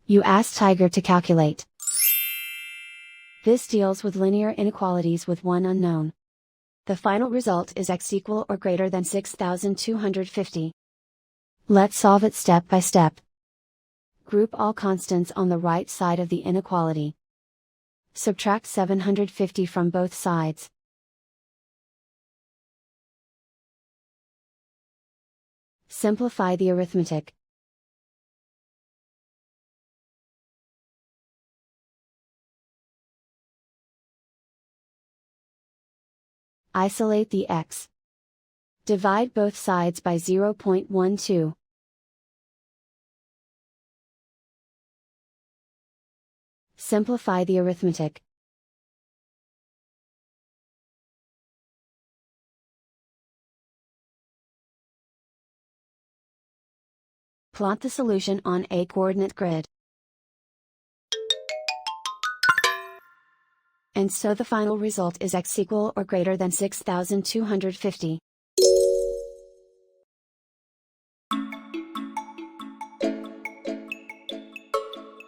You ask Tiger to calculate. This deals with linear inequalities with one unknown. The final result is x equal or greater than 6,250. Let's solve it step by step. Group all constants on the right side of the inequality. Subtract 750 from both sides. Simplify the arithmetic. Isolate the x. Divide both sides by 0.12. Simplify the arithmetic. Plot the solution on a coordinate grid. And so the final result is x equal or greater than 6,250.